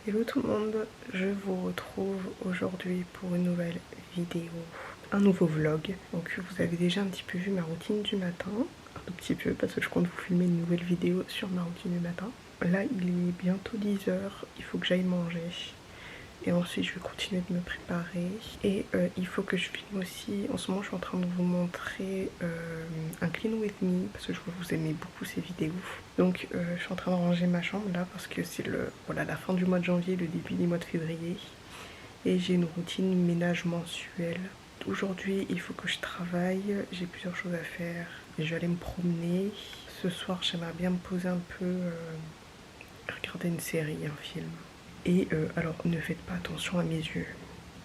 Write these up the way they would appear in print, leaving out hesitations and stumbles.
Hello tout le monde, je vous retrouve aujourd'hui pour une nouvelle vidéo, un nouveau vlog. Donc vous avez déjà un petit peu vu ma routine du matin, un tout petit peu parce que je compte vous filmer une nouvelle vidéo sur ma routine du matin. Là il est bientôt 10 h, il faut que j'aille manger. Et ensuite je vais continuer de me préparer et il faut que je filme aussi. En ce moment je suis en train de vous montrer un clean with me parce que je vois que vous aimez beaucoup ces vidéos. Donc je suis en train de ranger ma chambre là parce que c'est la fin du mois de janvier, le début du mois de février. Et j'ai une routine ménage mensuelle. Aujourd'hui il faut que je travaille, j'ai plusieurs choses à faire. Je vais aller me promener. Ce soir j'aimerais bien me poser un peu, regarder une série, un film. Et alors ne faites pas attention à mes yeux.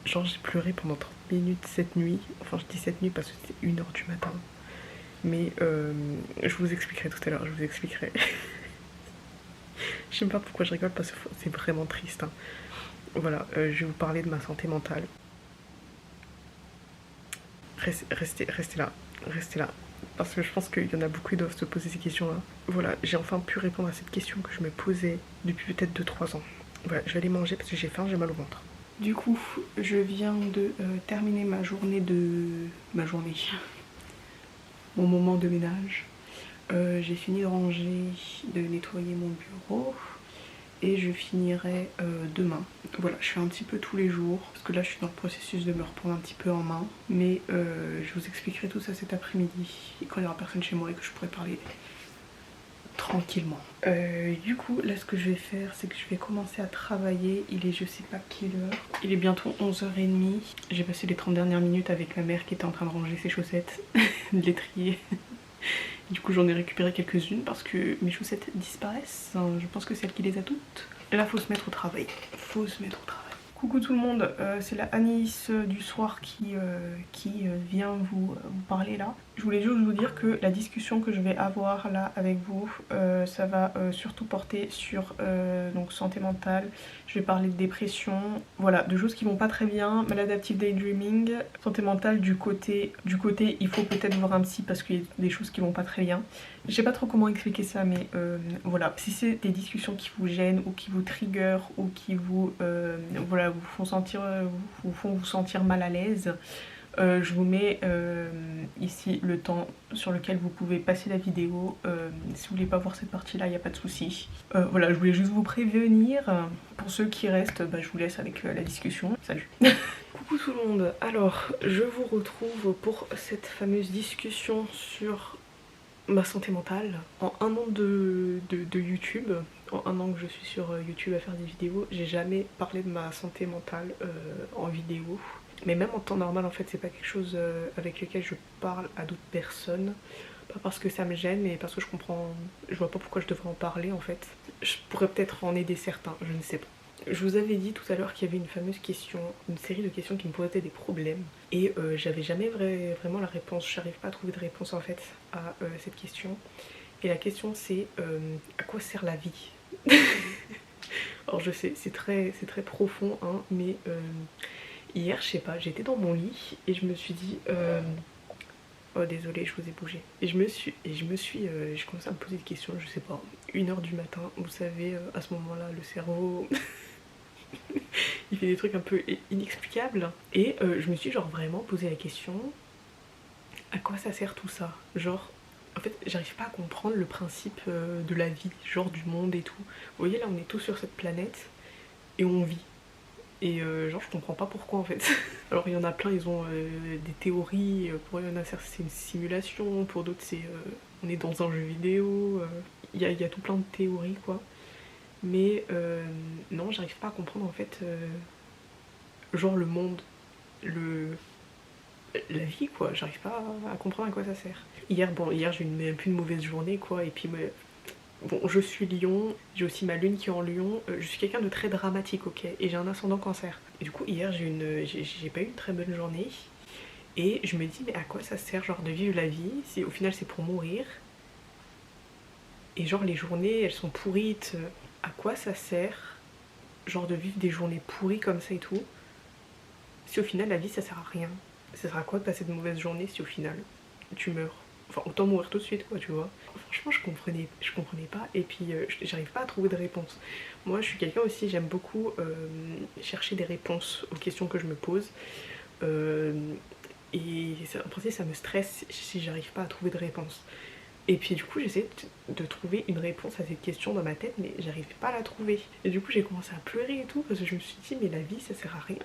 Genre j'ai pleuré pendant 30 minutes cette nuit. Enfin je dis cette nuit parce que c'était 1 h du matin. Mais je vous expliquerai tout à l'heure, je vous expliquerai. Je sais pas pourquoi je rigole parce que c'est vraiment triste. Hein. Voilà, je vais vous parler de ma santé mentale. Restez là, restez là. Parce que je pense qu'il y en a beaucoup qui doivent se poser ces questions-là. Voilà, j'ai enfin pu répondre à cette question que je me posais depuis peut-être 2-3 ans. Voilà, je vais aller manger parce que j'ai faim, j'ai mal au ventre. Du coup, je viens de terminer ma journée mon moment de ménage. J'ai fini de ranger, de nettoyer mon bureau et je finirai demain. Voilà, je fais un petit peu tous les jours parce que là je suis dans le processus de me reprendre un petit peu en main. Mais je vous expliquerai tout ça cet après-midi quand il n'y aura personne chez moi et que je pourrai parler tranquillement. Du coup là ce que je vais faire c'est que je vais commencer à travailler. Il est je sais pas quelle heure. Il est bientôt 11 h30. J'ai passé les 30 dernières minutes avec ma mère qui était en train de ranger ses chaussettes, de les trier. Du coup j'en ai récupéré quelques-unes parce que mes chaussettes disparaissent. Je pense que c'est elle qui les a toutes. Et là faut se mettre au travail. Faut se mettre au travail. Coucou tout le monde, c'est la Anis du soir qui vient vous parler là. Je voulais juste vous dire que la discussion que je vais avoir là avec vous, ça va surtout porter sur donc santé mentale. Je vais parler de dépression, voilà, de choses qui vont pas très bien, maladaptive daydreaming, santé mentale du côté il faut peut-être voir un psy parce qu'il y a des choses qui vont pas très bien. Je sais pas trop comment expliquer ça mais voilà, si c'est des discussions qui vous gênent ou qui vous trigger ou qui vous voilà, vous font vous sentir mal à l'aise, je vous mets ici le temps sur lequel vous pouvez passer la vidéo. Si vous voulez pas voir cette partie là, il n'y a pas de souci. Voilà, je voulais juste vous prévenir. Pour ceux qui restent, je vous laisse avec la discussion. Salut. Coucou tout le monde, alors je vous retrouve pour cette fameuse discussion sur ma santé mentale. En 1 an de YouTube, en 1 an que je suis sur YouTube à faire des vidéos, j'ai jamais parlé de ma santé mentale en vidéo. Mais même en temps normal en fait c'est pas quelque chose avec lequel je parle à d'autres personnes. Pas parce que ça me gêne mais parce que je vois pas pourquoi je devrais en parler en fait. Je pourrais peut-être en aider certains, je ne sais pas. Je vous avais dit tout à l'heure qu'il y avait une fameuse question, une série de questions qui me posaient des problèmes. Et j'avais jamais vraiment la réponse, j'arrive pas à trouver de réponse en fait à cette question. Et la question c'est à quoi sert la vie? Alors je sais, c'est très profond hein, mais hier je sais pas, j'étais dans mon lit et je me suis dit oh désolée je vous ai bougé. Et j'ai commencé à me poser des questions, je sais pas, 1 h du matin, vous savez à ce moment là le cerveau il fait des trucs un peu inexplicables. Et je me suis genre vraiment posé la question, à quoi ça sert tout ça? Genre, en fait, j'arrive pas à comprendre le principe de la vie, genre du monde et tout. Vous voyez, là, on est tous sur cette planète et on vit. Et genre, je comprends pas pourquoi en fait. Alors, il y en a plein, ils ont des théories. Pour il y en a, c'est une simulation. Pour d'autres, c'est on est dans un jeu vidéo. Il y a tout plein de théories, quoi. Mais non, j'arrive pas à comprendre en fait genre le monde, la vie quoi, j'arrive pas à comprendre à quoi ça sert. Hier j'ai eu un peu une mauvaise journée quoi, et puis bon je suis lion, j'ai aussi ma lune qui est en lion, je suis quelqu'un de très dramatique ok, et j'ai un ascendant cancer. Et du coup hier j'ai pas eu une très bonne journée, et je me dis mais à quoi ça sert genre de vivre la vie, si au final c'est pour mourir, et genre les journées elles sont pourrites, à quoi ça sert genre de vivre des journées pourries comme ça et tout, si au final la vie ça sert à rien? Ça sert à quoi de passer de mauvaises journées si au final tu meurs? Enfin autant mourir tout de suite quoi, tu vois. Franchement je comprenais pas et puis j'arrive pas à trouver de réponse. Moi je suis quelqu'un aussi, j'aime beaucoup chercher des réponses aux questions que je me pose. Et en principe ça me stresse si j'arrive pas à trouver de réponse. Et puis du coup j'essaie de trouver une réponse à cette question dans ma tête mais j'arrivais pas à la trouver. Et du coup j'ai commencé à pleurer et tout parce que je me suis dit mais la vie ça sert à rien.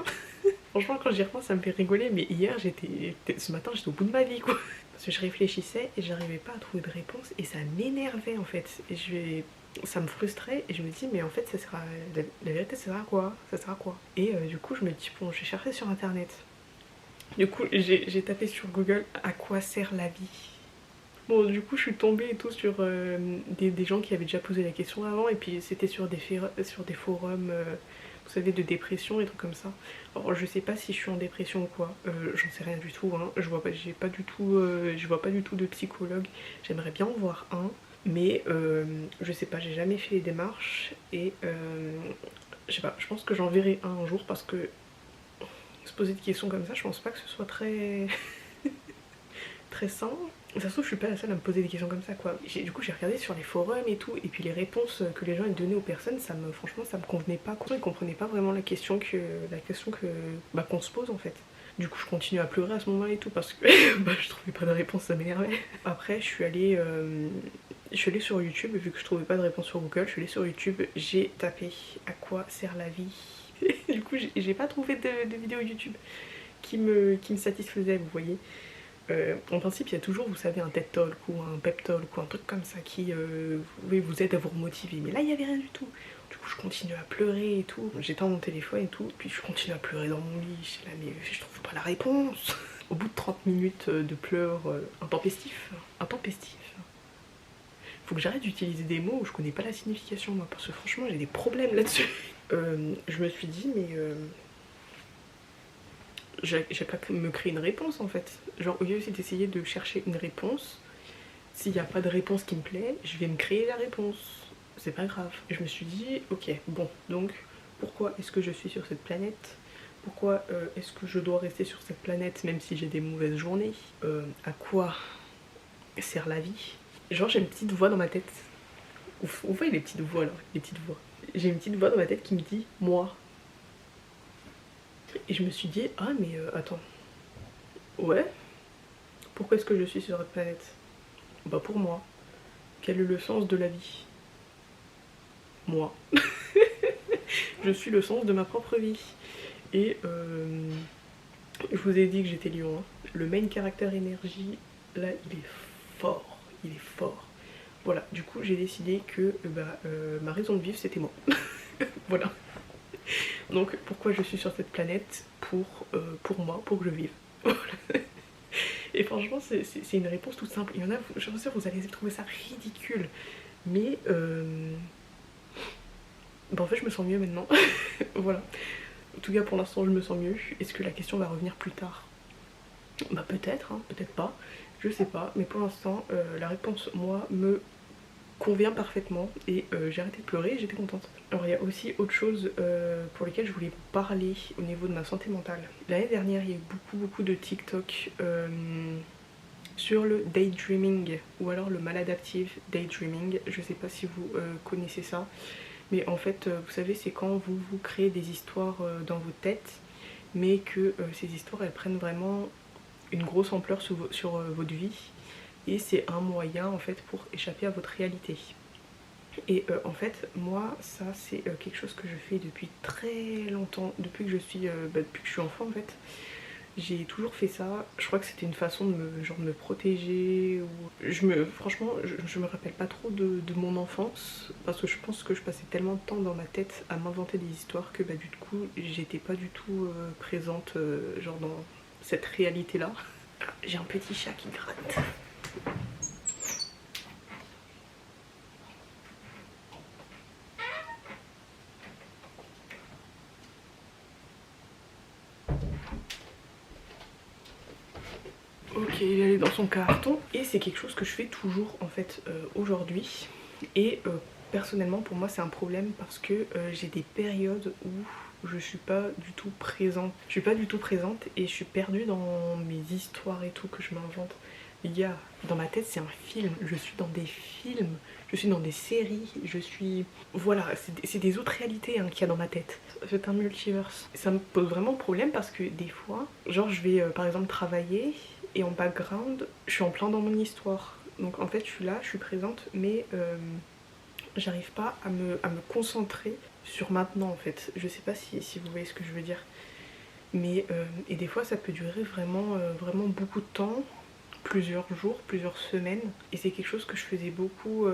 Franchement quand j'y repense ça me fait rigoler mais hier ce matin j'étais au bout de ma vie quoi. Parce que je réfléchissais et j'arrivais pas à trouver de réponse et ça m'énervait en fait. Et ça me frustrait et je me dis mais en fait ça sert à... la vérité ça sert à quoi? Ça sert à quoi? Et du coup je me dis bon je vais chercher sur internet. Du coup j'ai tapé sur Google à quoi sert la vie. Bon du coup je suis tombée et tout sur des gens qui avaient déjà posé la question avant et puis c'était sur des forums vous savez de dépression et trucs comme ça. Alors je sais pas si je suis en dépression ou quoi, j'en sais rien du tout hein. Je vois pas du tout de psychologue, j'aimerais bien en voir un mais je sais pas, j'ai jamais fait les démarches et je sais pas, je pense que j'en verrai un jour parce que se poser des questions comme ça je pense pas que ce soit très très sain. Ça se trouve je suis pas la seule à me poser des questions comme ça quoi. Du coup j'ai regardé sur les forums et tout et puis les réponses que les gens ils donnaient aux personnes franchement ça me convenait pas. Ils comprenaient pas vraiment la question qu'on se pose en fait. Du coup je continue à pleurer à ce moment-là et tout parce que je trouvais pas de réponse, ça m'énervait. Après je suis allée sur YouTube vu que je trouvais pas de réponse sur Google, je suis allée sur YouTube, j'ai tapé à quoi sert la vie. Du coup j'ai pas trouvé de vidéo YouTube qui me satisfaisait vous voyez. En principe, il y a toujours, vous savez, un TED Talk ou un Pep Talk ou un truc comme ça qui vous aide à vous remotiver. Mais là, il n'y avait rien du tout. Du coup, je continue à pleurer et tout. J'éteins mon téléphone et tout. Puis je continue à pleurer dans mon lit. Je suis là, mais je trouve pas la réponse. Au bout de 30 minutes de pleurs intempestifs. Faut que j'arrête d'utiliser des mots où je connais pas la signification, moi. Parce que franchement, j'ai des problèmes là-dessus. Je me suis dit, mais... j'ai pas me créer une réponse en fait. Genre au lieu aussi d'essayer de chercher une réponse, s'il n'y a pas de réponse qui me plaît, je vais me créer la réponse. C'est pas grave. Et je me suis dit, ok, bon, donc pourquoi est-ce que je suis sur cette planète? Pourquoi est-ce que je dois rester sur cette planète même si j'ai des mauvaises journées? À quoi sert la vie? Genre j'ai une petite voix dans ma tête. Vous voyez les petites voix là, les petites voix. J'ai une petite voix dans ma tête qui me dit, moi. Et je me suis dit, ah mais attends, ouais, pourquoi est-ce que je suis sur cette planète? Bah pour moi. Quel est le sens de la vie? Moi. Je suis le sens de ma propre vie. Et je vous ai dit que j'étais lion. Hein. Le main caractère énergie, là il est fort. Il est fort. Voilà, du coup j'ai décidé que ma raison de vivre c'était moi. Voilà. Donc pourquoi je suis sur cette planète? Pour moi, pour que je vive. Et franchement c'est une réponse toute simple. Il y en a, je suis sûre vous allez trouver ça ridicule. Mais bah en fait je me sens mieux maintenant. Voilà. En tout cas pour l'instant je me sens mieux. Est-ce que la question va revenir plus tard? Bah peut-être, hein, peut-être pas. Je sais pas. Mais pour l'instant la réponse moi me convient parfaitement et j'ai arrêté de pleurer et j'étais contente. Alors il y a aussi autre chose pour lesquelles je voulais vous parler au niveau de ma santé mentale. L'année dernière il y a eu beaucoup de TikTok sur le daydreaming ou alors le maladaptive daydreaming. Je sais pas si vous connaissez ça, mais en fait vous savez c'est quand vous vous créez des histoires dans votre tête mais que ces histoires elles prennent vraiment une grosse ampleur sur votre vie. Et c'est un moyen en fait pour échapper à votre réalité. Et en fait moi ça c'est quelque chose que je fais depuis très longtemps, depuis que je suis enfant en fait. J'ai toujours fait ça, je crois que c'était une façon de me protéger. Franchement je me rappelle pas trop de mon enfance parce que je pense que je passais tellement de temps dans ma tête à m'inventer des histoires que du coup j'étais pas du tout présente genre dans cette réalité là. J'ai un petit chat qui gratte. Ok, il est dans son carton et c'est quelque chose que je fais toujours en fait et personnellement pour moi c'est un problème parce que j'ai des périodes où je suis pas du tout présente. Je suis pas du tout présente et je suis perdue dans mes histoires et tout que je m'invente. Il y a, dans ma tête c'est un film, je suis dans des films, je suis dans des séries, je suis... Voilà, c'est des autres réalités hein, qu'il y a dans ma tête. C'est un multiverse. Ça me pose vraiment problème parce que des fois, genre je vais par exemple travailler et en background, je suis en plein dans mon histoire. Donc en fait je suis là, je suis présente, mais j'arrive pas à me concentrer sur maintenant en fait. Je sais pas si vous voyez ce que je veux dire. Mais et des fois ça peut durer vraiment, vraiment beaucoup de temps, plusieurs jours, plusieurs semaines. Et c'est quelque chose que je faisais beaucoup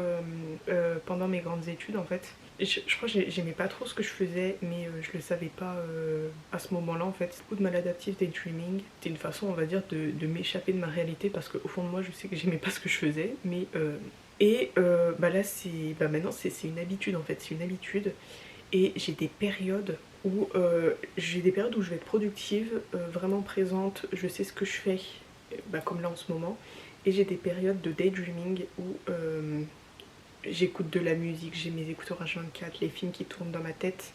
pendant mes grandes études en fait. Je crois que j'aimais pas trop ce que je faisais, mais je le savais pas à ce moment-là en fait. Beaucoup de maladaptive daydreaming, c'était une façon on va dire de m'échapper de ma réalité parce qu'au fond de moi je sais que j'aimais pas ce que je faisais, mais bah là c'est, bah maintenant c'est une habitude en fait, c'est une habitude. Et j'ai des périodes où je vais être productive, vraiment présente, je sais ce que je fais, bah comme là en ce moment. Et j'ai des périodes de daydreaming où j'écoute de la musique, j'ai mes écouteurs H24, les films qui tournent dans ma tête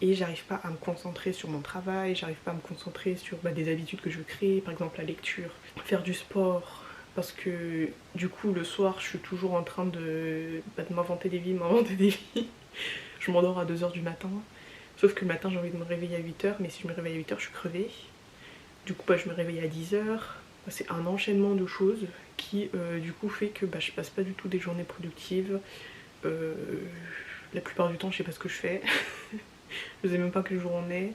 et j'arrive pas à me concentrer sur mon travail, j'arrive pas à me concentrer sur des habitudes que je veux créer, par exemple la lecture, faire du sport, parce que du coup le soir je suis toujours en train de m'inventer des vies, je m'endors à 2 h du matin, sauf que le matin j'ai envie de me réveiller à 8 h, mais si je me réveille à 8 h je suis crevée, du coup je me réveille à 10 h. C'est un enchaînement de choses qui du coup fait que je passe pas du tout des journées productives. La plupart du temps je sais pas ce que je fais, je sais même pas quel jour on est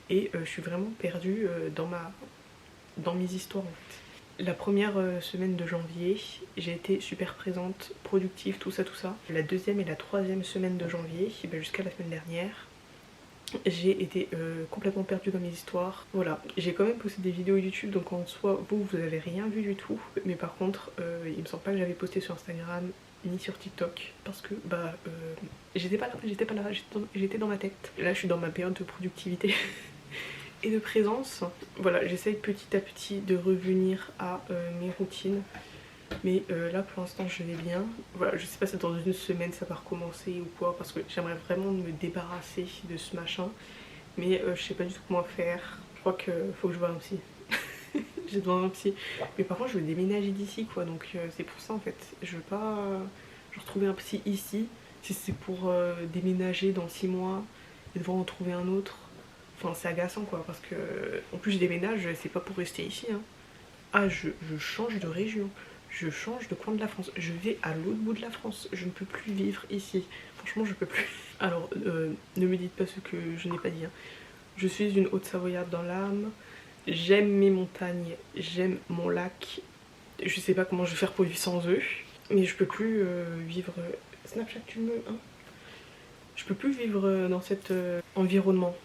et je suis vraiment perdue dans mes histoires en fait. La première semaine de janvier j'ai été super présente, productive, tout ça. La deuxième et la troisième semaine de janvier, jusqu'à la semaine dernière, j'ai été complètement perdue dans mes histoires. Voilà, j'ai quand même posté des vidéos YouTube, donc en soi vous avez rien vu du tout, mais par contre il me semble pas que j'avais posté sur Instagram ni sur TikTok parce que j'étais pas là, j'étais dans ma tête. Là je suis dans ma période de productivité et de présence. Voilà, j'essaye petit à petit de revenir à mes routines. Mais là pour l'instant je vais bien. Voilà, je sais pas si dans une semaine ça va recommencer ou quoi, parce que j'aimerais vraiment me débarrasser de ce machin. Mais je sais pas du tout comment faire. Je crois qu'il faut que je voie un psy. J'ai besoin d'un psy. Mais par contre je veux déménager d'ici quoi, donc c'est pour ça en fait. Je veux pas retrouver un psy ici. Si c'est pour déménager dans 6 mois et devoir en trouver un autre. Enfin c'est agaçant quoi, parce que en plus je déménage, c'est pas pour rester ici hein. Ah je change de région. Je change de coin de la France, je vais à l'autre bout de la France, je ne peux plus vivre ici, franchement je peux plus. Alors ne me dites pas ce que je n'ai pas dit hein. Je suis une Haute-Savoyarde dans l'âme, j'aime mes montagnes, j'aime mon lac, je sais pas comment je vais faire pour vivre sans eux, mais je peux plus vivre... Snapchat tu me... hein, je peux plus vivre dans cet environnement.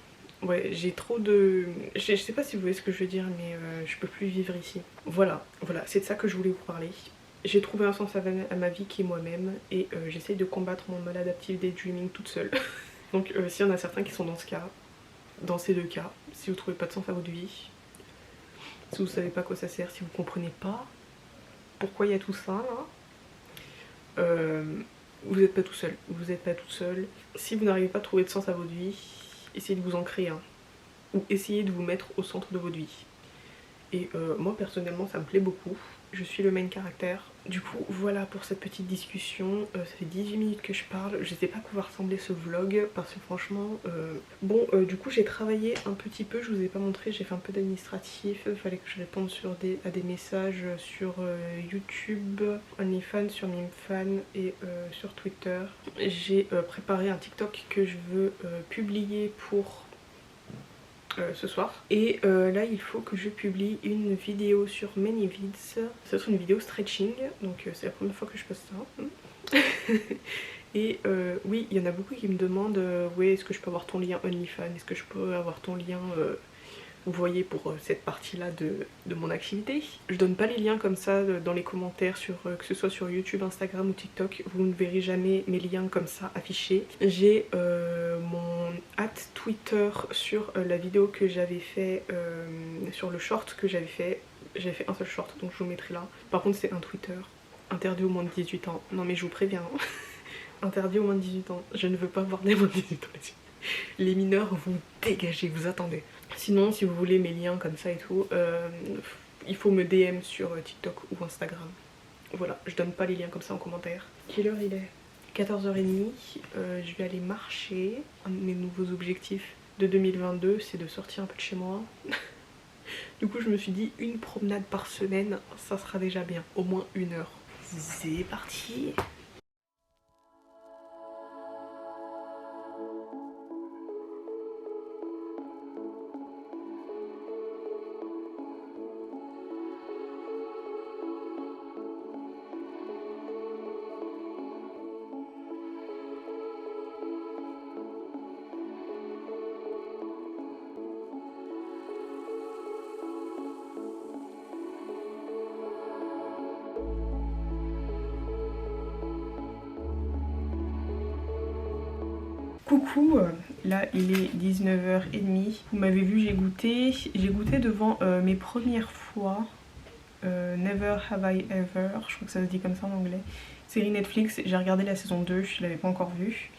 Ouais, j'ai trop de... Je sais pas si vous voyez ce que je veux dire, mais je peux plus vivre ici. Voilà, c'est de ça que je voulais vous parler. J'ai trouvé un sens à ma vie qui est moi-même et j'essaye de combattre mon maladaptive daydreaming toute seule. Donc s'il y en a certains qui sont dans ce cas, dans ces deux cas, si vous trouvez pas de sens à votre vie, si vous savez pas à quoi ça sert, si vous comprenez pas pourquoi il y a tout ça là, vous n'êtes pas tout seul. Vous n'êtes pas tout seul. Si vous n'arrivez pas à trouver de sens à votre vie, essayez de vous en créer un. Ou essayez de vous mettre au centre de votre vie. Et moi personnellement ça me plaît beaucoup. Je suis le main caractère. Du coup voilà pour cette petite discussion. Ça fait 18 minutes que je parle. Je sais pas à quoi va ressembler ce vlog parce que franchement... du coup j'ai travaillé un petit peu, je vous ai pas montré, j'ai fait un peu d'administratif. Il fallait que je réponde à des messages sur YouTube, OnlyFans, sur Mimfan et sur Twitter. J'ai préparé un TikTok que je veux publier pour... ce soir et là il faut que je publie une vidéo sur ManyVids. Ça sera une vidéo stretching, donc c'est la première fois que je poste ça. Et oui, il y en a beaucoup qui me demandent ouais, est-ce que je peux avoir ton lien OnlyFans, est-ce que je peux avoir ton lien vous voyez pour cette partie là de mon activité. Je donne pas les liens comme ça dans les commentaires sur que ce soit sur YouTube, Instagram ou TikTok, vous ne verrez jamais mes liens comme ça affichés. J'ai mon @Twitter sur la vidéo que j'avais fait, sur le short que j'avais fait un seul short donc je vous mettrai là. Par contre c'est un Twitter interdit aux moins de 18 ans, non mais je vous préviens hein. Interdit aux moins de 18 ans, je ne veux pas voir des moins de 18 ans là-dessus. Les mineurs vont dégager, vous attendez. Sinon, si vous voulez mes liens comme ça et tout, il faut me DM sur TikTok ou Instagram. Voilà, je donne pas les liens comme ça en commentaire. Quelle heure il est? 14h30, je vais aller marcher. Un de mes nouveaux objectifs de 2022, c'est de sortir un peu de chez moi. Du coup, je me suis dit une promenade par semaine, ça sera déjà bien, au moins 1 heure. C'est parti! Coucou, là il est 19h30, vous m'avez vu, j'ai goûté devant mes premières fois, Never Have I Ever, je crois que ça se dit comme ça en anglais, série Netflix. J'ai regardé la saison 2, je l'avais pas encore vue,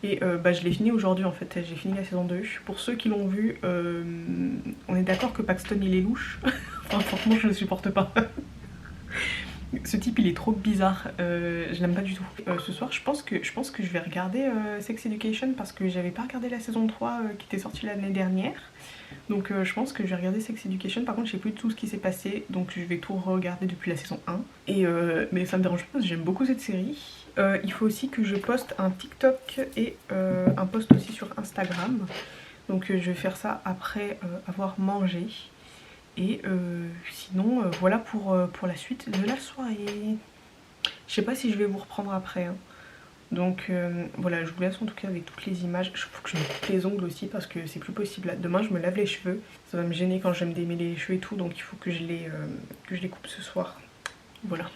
et je l'ai fini aujourd'hui en fait, j'ai fini la saison 2. Pour ceux qui l'ont vue, on est d'accord que Paxton il est louche, enfin franchement je le supporte pas. Ce type il est trop bizarre, je l'aime pas du tout. Ce soir je pense que je vais regarder Sex Education parce que j'avais pas regardé la saison 3 qui était sortie l'année dernière. Donc je pense que je vais regarder Sex Education. Par contre je sais plus tout ce qui s'est passé, donc je vais tout regarder depuis la saison 1. Et mais ça me dérange pas parce que j'aime beaucoup cette série. Il faut aussi que je poste un TikTok et un post aussi sur Instagram. Donc je vais faire ça après avoir mangé. Et sinon voilà pour la suite de la soirée. Je sais pas si je vais vous reprendre après hein. Donc voilà, je vous laisse en tout cas avec toutes les images. Il faut que je me coupe les ongles aussi parce que c'est plus possible. Demain je me lave les cheveux, ça va me gêner quand je vais me démêler les cheveux et tout, donc il faut que je les coupe ce soir. Voilà.